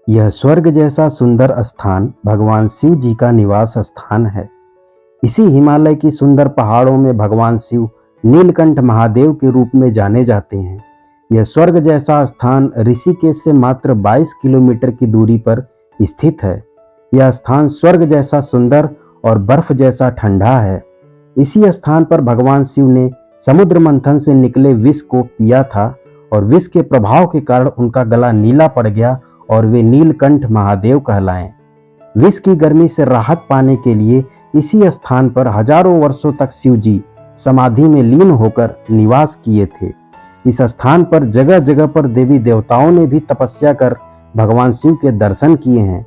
यह स्वर्ग जैसा सुंदर स्थान भगवान शिव जी का निवास स्थान है। इसी हिमालय की सुंदर पहाड़ों में भगवान शिव नीलकंठ महादेव के रूप में जाने जाते हैं। यह स्वर्ग जैसा स्थान ऋषिकेश से मात्र 22 किलोमीटर की दूरी पर स्थित है। यह स्थान स्वर्ग जैसा सुंदर और बर्फ जैसा ठंडा है। इसी स्थान पर भगवान शिव ने समुद्र मंथन से निकले विष को पिया था और विष के प्रभाव के कारण उनका गला नीला पड़ गया और वे नीलकंठ महादेव कहलाएं। विष की गर्मी से राहत पाने के लिए इसी स्थान पर हजारों वर्षों तक शिव जी समाधि में लीन होकर निवास किए थे। इस स्थान पर जगह जगह पर देवी देवताओं ने भी तपस्या कर भगवान शिव के दर्शन किए हैं।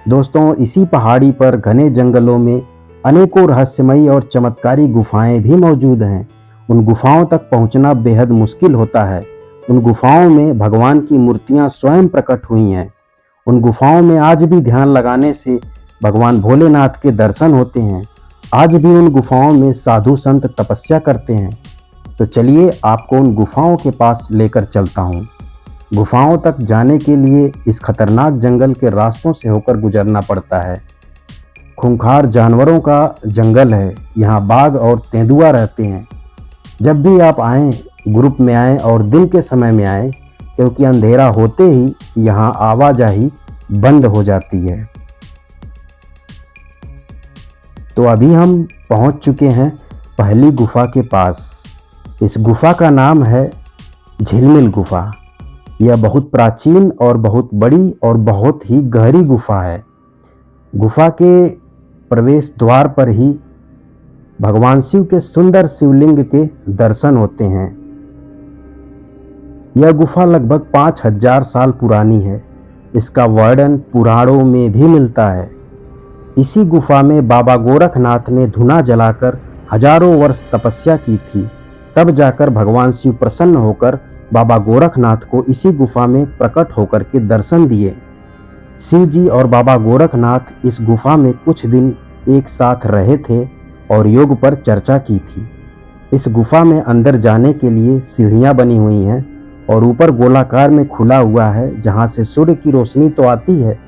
दोस्तों, इसी पहाड़ी पर घने जंगलों में अनेकों रहस्यमयी और चमत्कारी गुफाएं भी मौजूद हैं। उन गुफाओं तक पहुंचना बेहद मुश्किल होता है। उन गुफाओं में भगवान की मूर्तियां स्वयं प्रकट हुई हैं। उन गुफाओं में आज भी ध्यान लगाने से भगवान भोलेनाथ के दर्शन होते हैं। आज भी उन गुफाओं में साधु संत तपस्या करते हैं। तो चलिए आपको उन गुफाओं के पास लेकर चलता हूँ। गुफाओं तक जाने के लिए इस खतरनाक जंगल के रास्तों से होकर गुजरना पड़ता है। खूंखार जानवरों का जंगल है। यहाँ बाघ और तेंदुआ रहते हैं। जब भी आप आएँ, ग्रुप में आएँ और दिन के समय में आएँ, क्योंकि अंधेरा होते ही यहाँ आवाजाही बंद हो जाती है। तो अभी हम पहुँच चुके हैं पहली गुफा के पास। इस गुफा का नाम है झिलमिल गुफा। यह बहुत प्राचीन और बहुत बड़ी और बहुत ही गहरी गुफा है। गुफा के प्रवेश द्वार पर ही भगवान शिव के सुंदर शिवलिंग के दर्शन होते हैं। यह गुफा लगभग 5000 साल पुरानी है। इसका वर्णन पुराणों में भी मिलता है। इसी गुफा में बाबा गोरखनाथ ने धुना जलाकर हजारों वर्ष तपस्या की थी। तब जाकर भगवान शिव प्रसन्न होकर बाबा गोरखनाथ को इसी गुफा में प्रकट होकर के दर्शन दिए। शिव जी और बाबा गोरखनाथ इस गुफा में कुछ दिन एक साथ रहे थे और योग पर चर्चा की थी। इस गुफा में अंदर जाने के लिए सीढ़ियां बनी हुई हैं और ऊपर गोलाकार में खुला हुआ है, जहां से सूर्य की रोशनी तो आती है,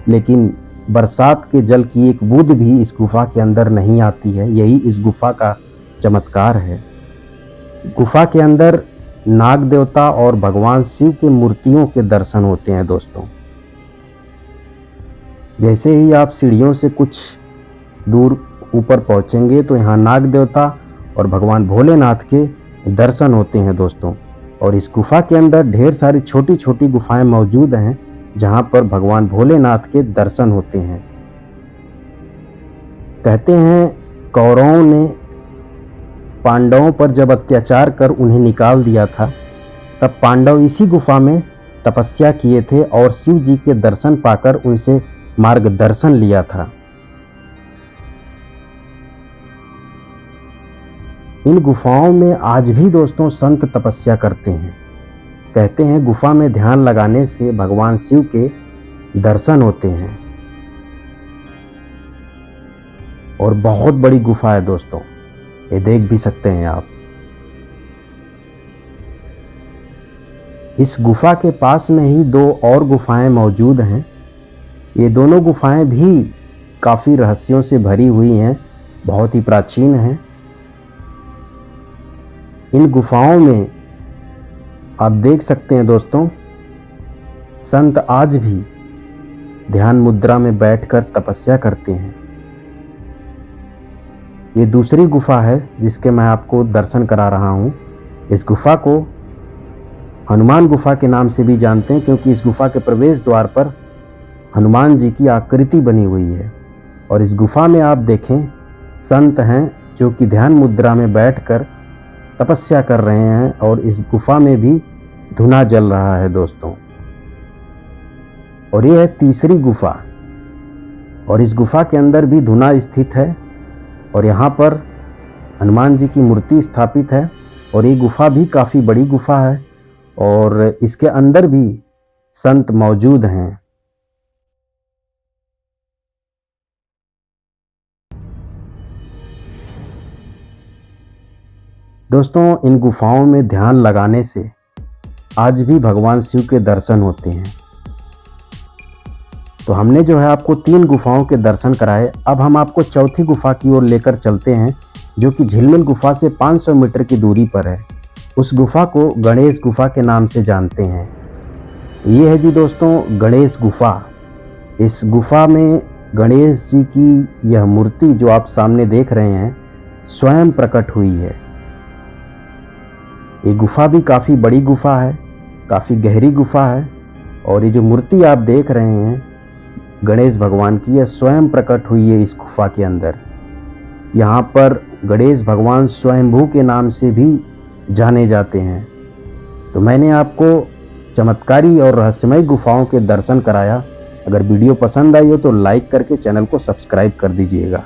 लेकिन बरसात के जल की एक बूंद भी इस गुफा के अंदर नहीं आती है। यही इस गुफा का चमत्कार है। गुफा के अंदर नाग देवता और भगवान शिव के मूर्तियों के दर्शन होते हैं। दोस्तों, जैसे ही आप सीढ़ियों से कुछ दूर ऊपर पहुंचेंगे तो यहाँ नाग देवता और भगवान भोलेनाथ के दर्शन होते हैं। दोस्तों, और इस गुफा के अंदर ढेर सारी छोटी छोटी गुफाएं मौजूद हैं, जहां पर भगवान भोलेनाथ के दर्शन होते हैं। कहते हैं कौरवों ने पांडवों पर जब अत्याचार कर उन्हें निकाल दिया था, तब पांडव इसी गुफा में तपस्या किए थे और शिव जी के दर्शन पाकर उनसे मार्गदर्शन लिया था। इन गुफाओं में आज भी दोस्तों संत तपस्या करते हैं। कहते हैं गुफा में ध्यान लगाने से भगवान शिव के दर्शन होते हैं। और बहुत बड़ी गुफा है दोस्तों, ये देख भी सकते हैं आप। इस गुफा के पास में ही दो और गुफाएं मौजूद हैं। ये दोनों गुफाएं भी काफ़ी रहस्यों से भरी हुई हैं, बहुत ही प्राचीन हैं। इन गुफाओं में आप देख सकते हैं दोस्तों, संत आज भी ध्यान मुद्रा में बैठकर तपस्या करते हैं। ये दूसरी गुफा है जिसके मैं आपको दर्शन करा रहा हूँ। इस गुफा को हनुमान गुफा के नाम से भी जानते हैं, क्योंकि इस गुफा के प्रवेश द्वार पर हनुमान जी की आकृति बनी हुई है। और इस गुफा में आप देखें संत हैं जो कि ध्यान मुद्रा में बैठकर तपस्या कर रहे हैं, और इस गुफा में भी धुना जल रहा है दोस्तों। और यह है तीसरी गुफा, और इस गुफा के अंदर भी धुना स्थित है और यहाँ पर हनुमान जी की मूर्ति स्थापित है। और ये गुफा भी काफ़ी बड़ी गुफा है और इसके अंदर भी संत मौजूद हैं। दोस्तों, इन गुफाओं में ध्यान लगाने से आज भी भगवान शिव के दर्शन होते हैं। तो हमने जो है आपको 3 गुफाओं के दर्शन कराए। अब हम आपको चौथी गुफा की ओर लेकर चलते हैं, जो कि झिलमिल गुफा से 500 मीटर की दूरी पर है। उस गुफा को गणेश गुफा के नाम से जानते हैं। ये है जी दोस्तों गणेश गुफा। इस गुफा में गणेश जी की यह मूर्ति जो आप सामने देख रहे हैं स्वयं प्रकट हुई है। ये गुफा भी काफ़ी बड़ी गुफा है, काफ़ी गहरी गुफा है, और ये जो मूर्ति आप देख रहे हैं गणेश भगवान की, यह स्वयं प्रकट हुई है इस गुफा के अंदर। यहाँ पर गणेश भगवान स्वयंभू के नाम से भी जाने जाते हैं। तो मैंने आपको चमत्कारी और रहस्यमय गुफाओं के दर्शन कराया। अगर वीडियो पसंद आई हो तो लाइक करके चैनल को सब्सक्राइब कर दीजिएगा।